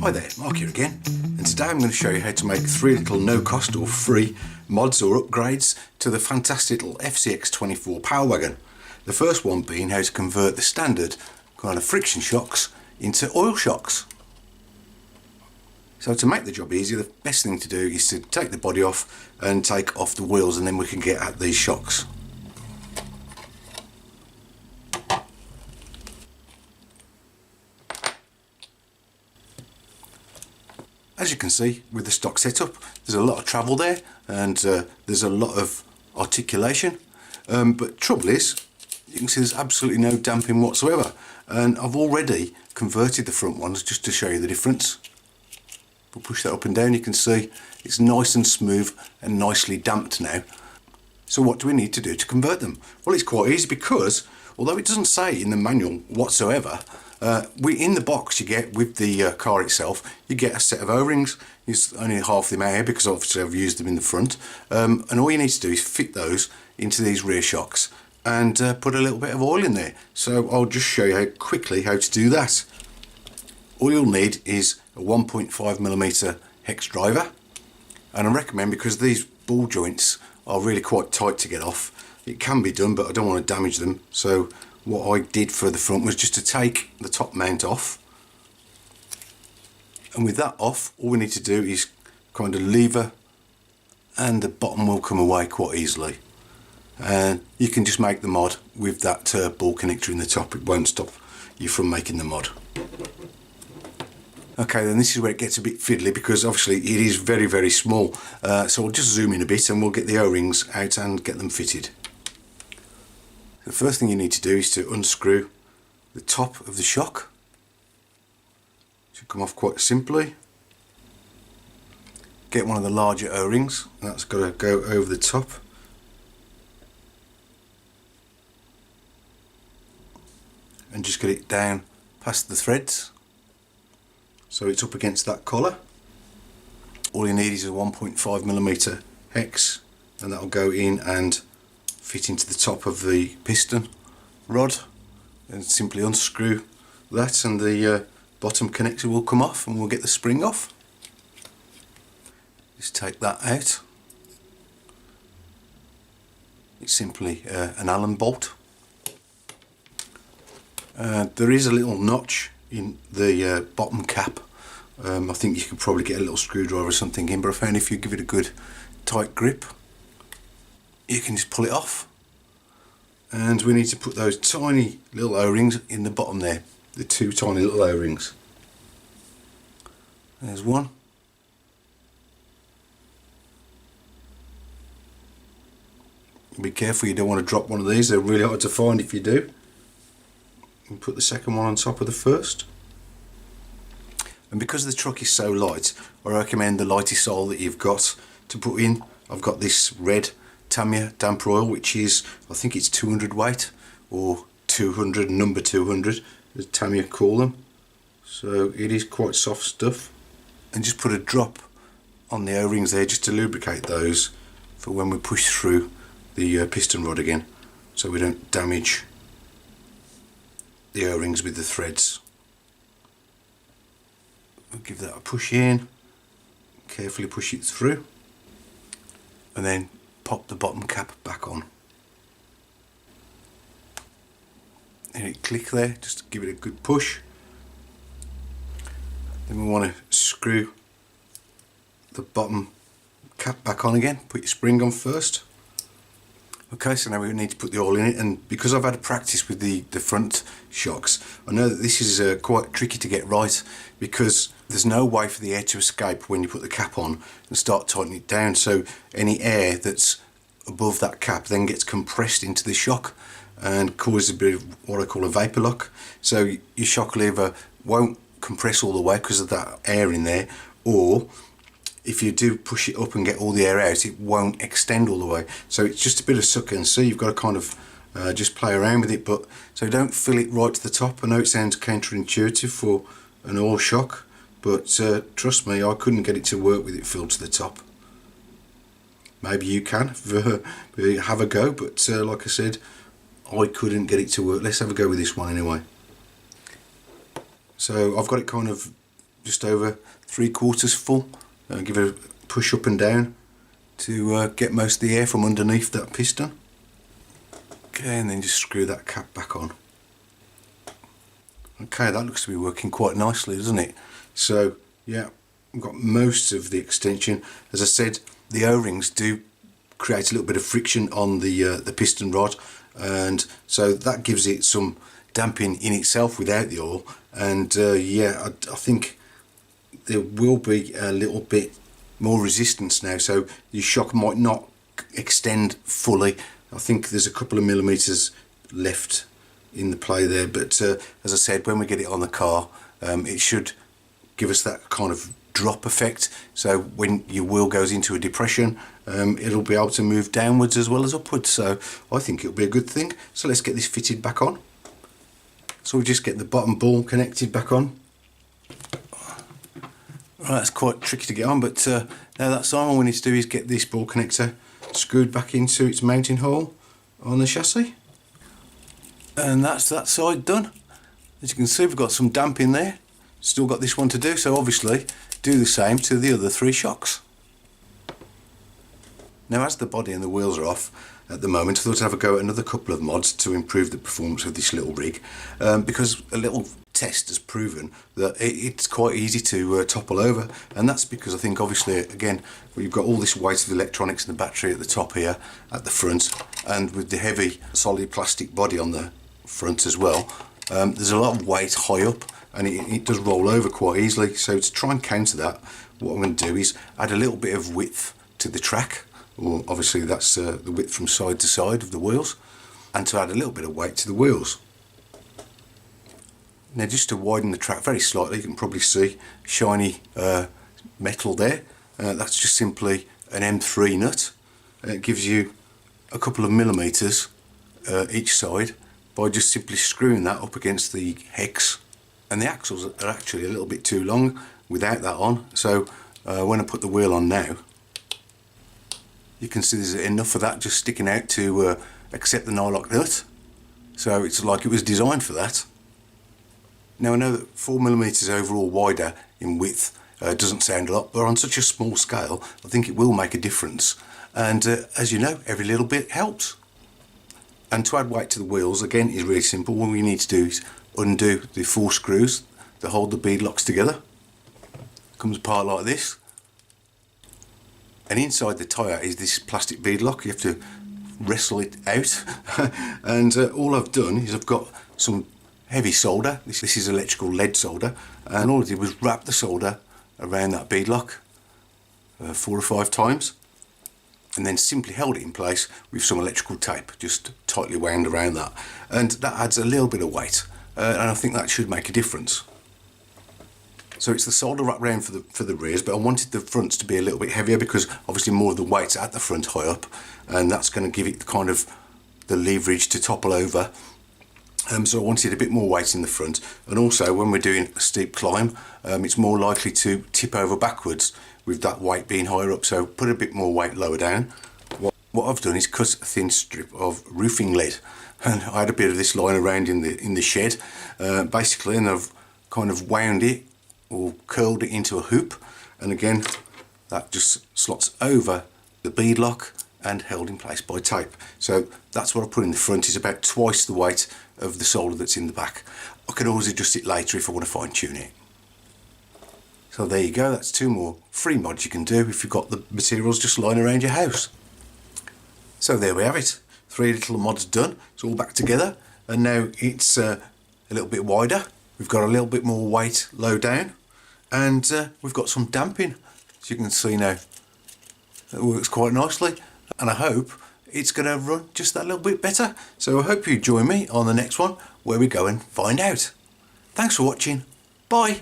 Hi there, Mark here again, and today I'm going to show you how to make 3 little no-cost or free mods or upgrades to the fantastic little FCX24 Power Wagon. The first one being how to convert the standard kind of friction shocks into oil shocks. So to make the job easier, the best thing to do is to take the body off and take off the wheels, and then we can get at these shocks. As you can see with the stock setup, there's a lot of travel there, and there's a lot of articulation, but trouble is, you can see there's absolutely no damping whatsoever, and I've already converted the front ones just to show you the difference. We'll push that up and down, you can see it's nice and smooth and nicely damped now. So what do we need to do to convert them? Well, it's quite easy, because although it doesn't say in the manual whatsoever, in the box you get with the car itself, you get a set of O-rings. It's only half the amount here because obviously I've used them in the front, and all you need to do is fit those into these rear shocks and put a little bit of oil in there. So I'll just show you quickly how to do that. All you'll need is a 1.5mm hex driver, and I recommend, because these ball joints are really quite tight to get off, it can be done, but I don't want to damage them. So what I did for the front was just to take the top mount off, and with that off, all we need to do is kind of lever, and the bottom will come away quite easily. And you can just make the mod with that ball connector in the top. It won't stop you from making the mod. Okay, then this is where it gets a bit fiddly, because obviously it is very, very small. So I'll just zoom in a bit and we'll get the O-rings out and get them fitted. The first thing you need to do is to unscrew the top of the shock. It should come off quite simply. Get one of the larger O-rings, and that's got to go over the top. And just get it down past the threads, so it's up against that collar. All you need is a 1.5mm hex, and that'll go in and fit into the top of the piston rod, and simply unscrew that, and the bottom connector will come off, and we'll get the spring off. Just take that out. It's simply an Allen bolt. There is a little notch in the bottom cap. I think you could probably get a little screwdriver or something in, but I found if you give it a good tight grip, you can just pull it off. And we need to put those tiny little O-rings in the bottom there, the 2 tiny little O-rings. There's one. Be careful, you don't want to drop one of these, they're really hard to find if you do. And put the second one on top of the first. And because the truck is so light, I recommend the lightest oil that you've got to put in. I've got this red Tamiya damper oil, which is, I think it's 200 weight, or 200, number 200 as Tamiya call them. So it is quite soft stuff. And just put a drop on the O-rings there just to lubricate those for when we push through the piston rod again, so we don't damage the O-rings with the threads. We'll give that a push in, carefully push it through, and then pop the bottom cap back on. And it click there, just to give it a good push. Then we want to screw the bottom cap back on again. Put your spring on first. Okay, so now we need to put the oil in it, and because I've had a practice with the front shocks, I know that this is quite tricky to get right, because there's no way for the air to escape when you put the cap on and start tightening it down, so any air that's above that cap then gets compressed into the shock and causes a bit of what I call a vapour lock. So your shock lever won't compress all the way because of that air in there, or if you do push it up and get all the air out, it won't extend all the way. So it's just a bit of suck and see. You've got to kind of just play around with it, but so don't fill it right to the top. I know it sounds counterintuitive for an oil shock, but trust me, I couldn't get it to work with it filled to the top. Maybe you can have a go, but like I said, I couldn't get it to work. Let's have a go with this one anyway. So I've got it kind of just over 3/4 full. Give it a push up and down to get most of the air from underneath that piston. Okay, and then just screw that cap back on. Okay, that looks to be working quite nicely, doesn't it? So yeah, we've got most of the extension. As I said, the O-rings do create a little bit of friction on the piston rod, and so that gives it some damping in itself without the oil. And yeah, I think there will be a little bit more resistance now, so your shock might not extend fully. I think there's a couple of millimeters left in the play there, but as I said, when we get it on the car, it should give us that kind of drop effect. So when your wheel goes into a depression, it'll be able to move downwards as well as upwards. So I think it'll be a good thing. So let's get this fitted back on. So we just get the bottom ball connected back on. Right, that's quite tricky to get on, but now that's on, all we need to do is get this ball connector screwed back into its mounting hole on the chassis. And that's that side done. As you can see, we've got some damping there. Still got this one to do, so obviously do the same to the other 3 shocks. Now, as the body and the wheels are off at the moment, I thought I'd have a go at another couple of mods to improve the performance of this little rig, because a little test has proven that it's quite easy to topple over, and that's because I think obviously again we've got all this weight of electronics and the battery at the top here at the front, and with the heavy solid plastic body on the front as well, there's a lot of weight high up, and it does roll over quite easily. So to try and counter that, what I'm going to do is add a little bit of width to the track, or obviously that's the width from side to side of the wheels, and to add a little bit of weight to the wheels. Now, just to widen the track very slightly, you can probably see shiny metal there. That's just simply an M3 nut. It gives you a couple of millimeters each side by just simply screwing that up against the hex. And the axles are actually a little bit too long without that on, so when I put the wheel on now, you can see there's enough of that just sticking out to accept the nylock nut. So it's like it was designed for that. Now, I know that 4mm overall wider in width doesn't sound a lot, but on such a small scale I think it will make a difference, and as you know, every little bit helps. And to add weight to the wheels, again, is really simple. All we need to do is undo the 4 screws that hold the bead locks together. Comes apart like this, and inside the tyre is this plastic bead lock. You have to wrestle it out and all I've done is I've got some heavy solder. This is electrical lead solder, and all I did was wrap the solder around that bead lock 4 or 5 times, and then simply held it in place with some electrical tape just tightly wound around that, and that adds a little bit of weight, and I think that should make a difference. So it's the solder wrapped around for the rears, but I wanted the fronts to be a little bit heavier because obviously more of the weight's at the front high up, and that's going to give it kind of the leverage to topple over. So I wanted a bit more weight in the front, and also when we're doing a steep climb, it's more likely to tip over backwards with that weight being higher up, so put a bit more weight lower down. What I've done is cut a thin strip of roofing lead, and I had a bit of this lying around in the shed basically, and I've kind of wound it or curled it into a hoop, and again that just slots over the bead lock and held in place by tape. So that's what I put in the front, is about twice the weight of the solder that's in the back. I can always adjust it later if I want to fine tune it. So there you go, that's 2 more free mods you can do if you've got the materials just lying around your house. So there we have it, 3 little mods done. It's all back together, and now it's a little bit wider. We've got a little bit more weight low down, and we've got some damping. As you can see now, it works quite nicely, and I hope it's going to run just that little bit better. So I hope you join me on the next one where we go and find out. Thanks for watching. Bye.